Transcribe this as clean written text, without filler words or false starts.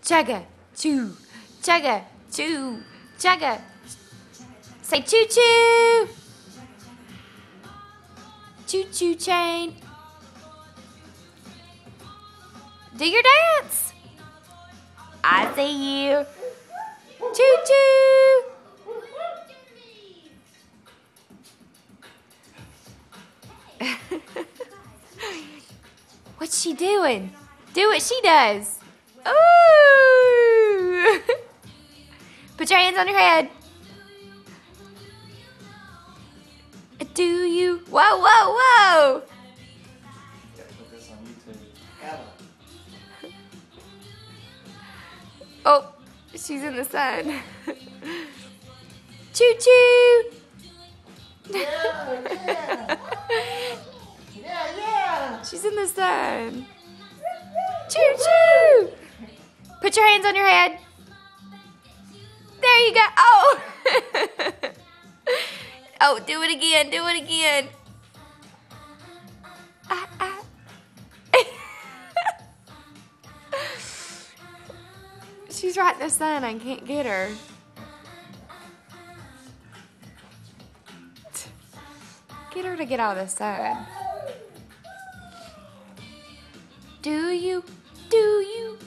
chugga, choo, chugga, choo, chugga. Say choo-choo. Choo-choo train. Do your dance. I see you. Choo-choo. What's she doing? Do what she does. Ooh! Put your hands on your head. Do you? Whoa, whoa, whoa! Put this on YouTube. Oh, she's in the sun. Choo-choo! Yeah. She's in the sun. Choo-choo! Put your hands on your head. There you go. Oh! Oh, do it again. Do it again. Ah, ah. She's right in the sun. I can't get her. Get her to get out of the sun. Do you? Do you?